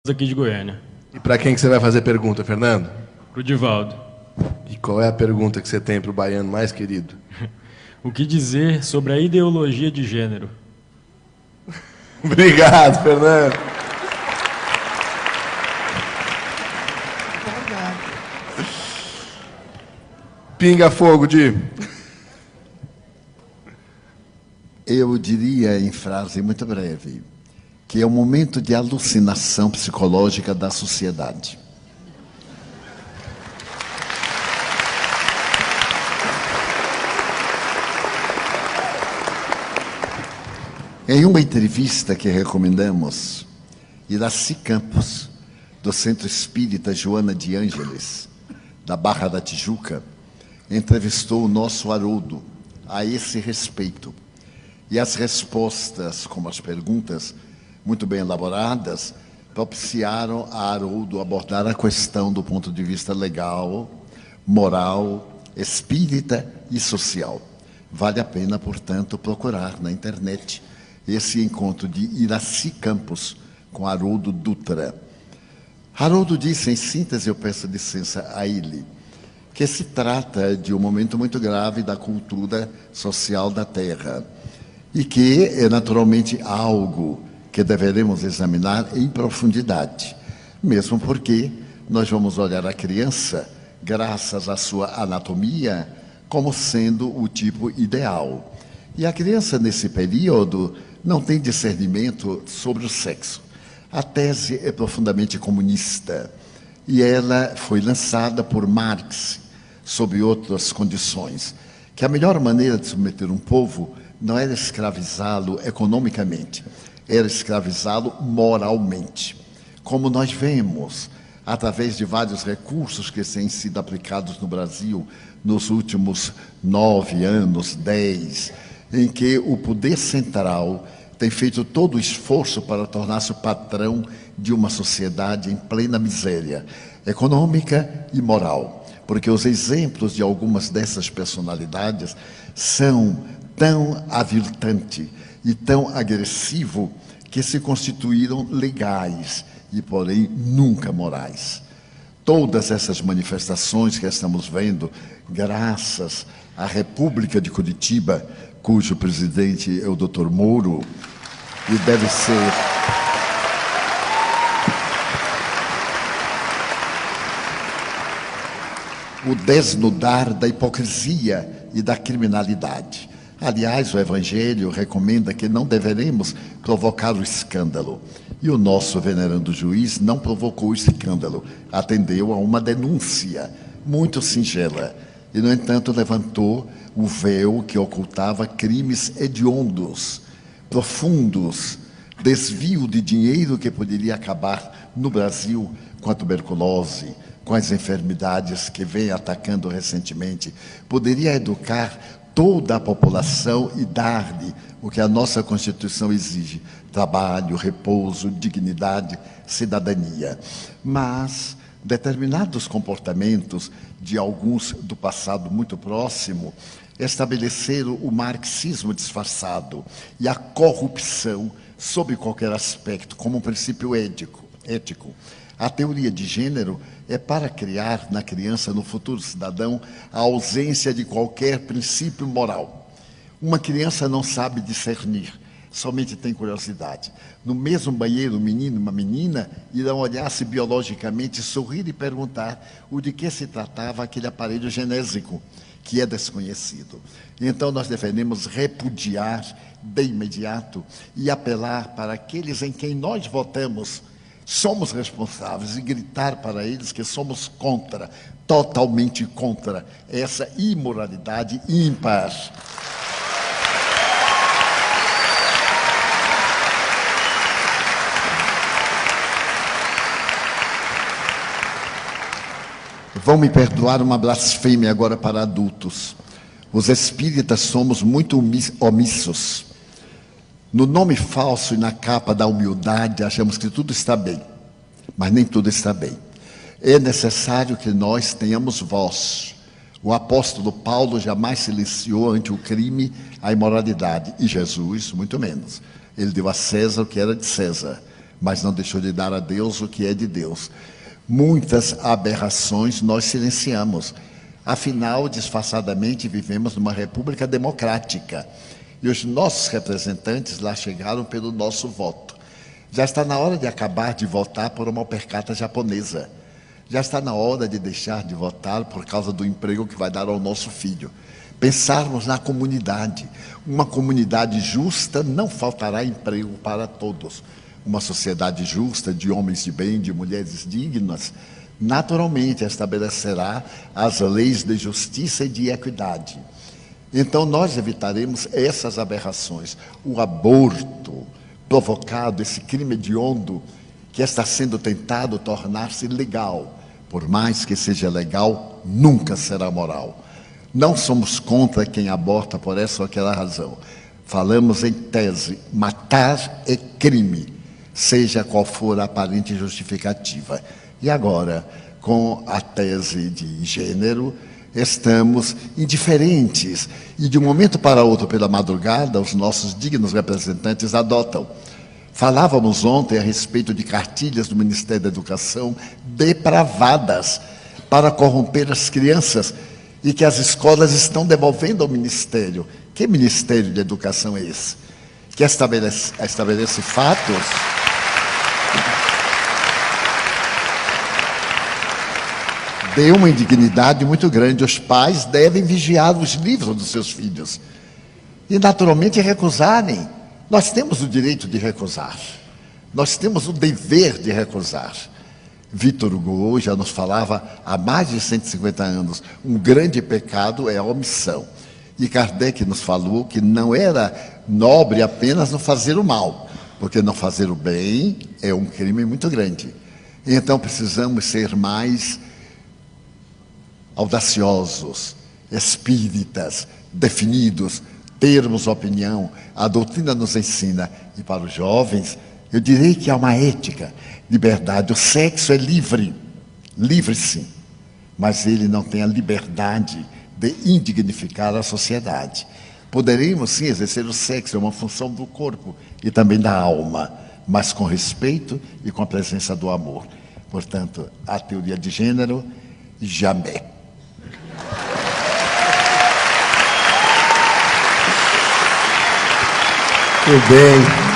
aqui de Goiânia. E para quem que você vai fazer pergunta, Fernando? Pro Divaldo. E qual é a pergunta que você tem para o baiano mais querido? O que dizer sobre a ideologia de gênero? Obrigado, Fernando. Pinga fogo, Di. Eu diria em frase muito breve que é um momento de alucinação psicológica da sociedade. Em uma entrevista que recomendamos, Iraci Campos, do Centro Espírita Joana de Ângeles, da Barra da Tijuca, entrevistou o nosso Haroldo a esse respeito. E as respostas, como as perguntas, muito bem elaboradas, propiciaram a Haroldo abordar a questão do ponto de vista legal, moral, espírita e social. Vale a pena, portanto, procurar na internet esse encontro de Iraci Campos com Haroldo Dutra. Haroldo disse, em síntese, eu peço licença a ele, que se trata de um momento muito grave da cultura social da Terra e que é naturalmente algo que deveremos examinar em profundidade, mesmo porque nós vamos olhar a criança, graças à sua anatomia, como sendo o tipo ideal. E a criança, nesse período, não tem discernimento sobre o sexo. A tese é profundamente comunista e ela foi lançada por Marx, sob outras condições, que a melhor maneira de submeter um povo não era escravizá-lo economicamente, era escravizá-lo moralmente. Como nós vemos, através de vários recursos que têm sido aplicados no Brasil nos últimos 9 anos, 10, em que o poder central tem feito todo o esforço para tornar-se o patrão de uma sociedade em plena miséria econômica e moral. Porque os exemplos de algumas dessas personalidades são tão aviltantes e tão agressivos que se constituíram legais e, porém, nunca morais. Todas essas manifestações que estamos vendo, graças à República de Curitiba, cujo presidente é o Dr. Moro, e deve ser o desnudar da hipocrisia e da criminalidade. Aliás, o Evangelho recomenda que não deveremos provocar o escândalo. E o nosso venerando juiz não provocou o escândalo, atendeu a uma denúncia muito singela. E, no entanto, levantou o véu que ocultava crimes hediondos, profundos, desvio de dinheiro que poderia acabar no Brasil com a tuberculose, com as enfermidades que vem atacando recentemente, poderia educar toda a população e dar-lhe o que a nossa Constituição exige: trabalho, repouso, dignidade, cidadania. Mas determinados comportamentos de alguns do passado muito próximo estabeleceram o marxismo disfarçado e a corrupção sob qualquer aspecto como um princípio ético. A teoria de gênero é para criar na criança, no futuro cidadão, a ausência de qualquer princípio moral. Uma criança não sabe discernir, somente tem curiosidade. No mesmo banheiro, um menino e uma menina irão olhar-se biologicamente, sorrir e perguntar o de que se tratava aquele aparelho genésico, que é desconhecido. Então nós devemos repudiar de imediato e apelar para aqueles em quem nós votamos, somos responsáveis, e gritar para eles que somos contra, totalmente contra, essa imoralidade ímpar. Vão me perdoar uma blasfêmia agora para adultos. Os espíritas somos muito omissos. No nome falso e na capa da humildade, achamos que tudo está bem, mas nem tudo está bem. É necessário que nós tenhamos voz. O apóstolo Paulo jamais silenciou ante o crime, a imoralidade, e Jesus, muito menos. Ele deu a César o que era de César. mas não deixou de dar a Deus o que é de Deus. Muitas aberrações nós silenciamos. Afinal, disfarçadamente, vivemos numa república democrática. E os nossos representantes lá chegaram pelo nosso voto. Já está na hora de acabar de votar por uma opercata japonesa. Já está na hora de deixar de votar por causa do emprego que vai dar ao nosso filho. Pensarmos na comunidade. Uma comunidade justa não faltará emprego para todos. Uma sociedade justa, de homens de bem, de mulheres dignas, naturalmente estabelecerá as leis de justiça e de equidade. Então nós evitaremos essas aberrações. O aborto provocado, esse crime hediondo que está sendo tentado tornar-se legal, por mais que seja legal, nunca será moral. Não somos contra quem aborta por essa ou aquela razão. Falamos em tese, matar é crime, seja qual for a aparente justificativa. E agora, com a tese de gênero, estamos indiferentes. E de um momento para outro, pela madrugada, os nossos dignos representantes adotam. Falávamos ontem a respeito de cartilhas do Ministério da Educação depravadas para corromper as crianças e que as escolas estão devolvendo ao Ministério. Que Ministério de Educação é esse? Que estabelece fatos de uma indignidade muito grande. Os pais devem vigiar os livros dos seus filhos e, naturalmente, recusarem. Nós temos o direito de recusar. Nós temos o dever de recusar. Victor Hugo já nos falava há mais de 150 anos, um grande pecado é a omissão. E Kardec nos falou que não era nobre apenas não fazer o mal, porque não fazer o bem é um crime muito grande. Então precisamos ser mais audaciosos, espíritas, definidos, termos opinião. A doutrina nos ensina. E para os jovens, eu direi que há uma ética, liberdade. O sexo é livre, livre sim, mas ele não tem a liberdade de indignificar a sociedade. Poderíamos sim exercer o sexo, é uma função do corpo e também da alma, mas com respeito e com a presença do amor. Portanto, a teoria de gênero, jamais. Muito bem.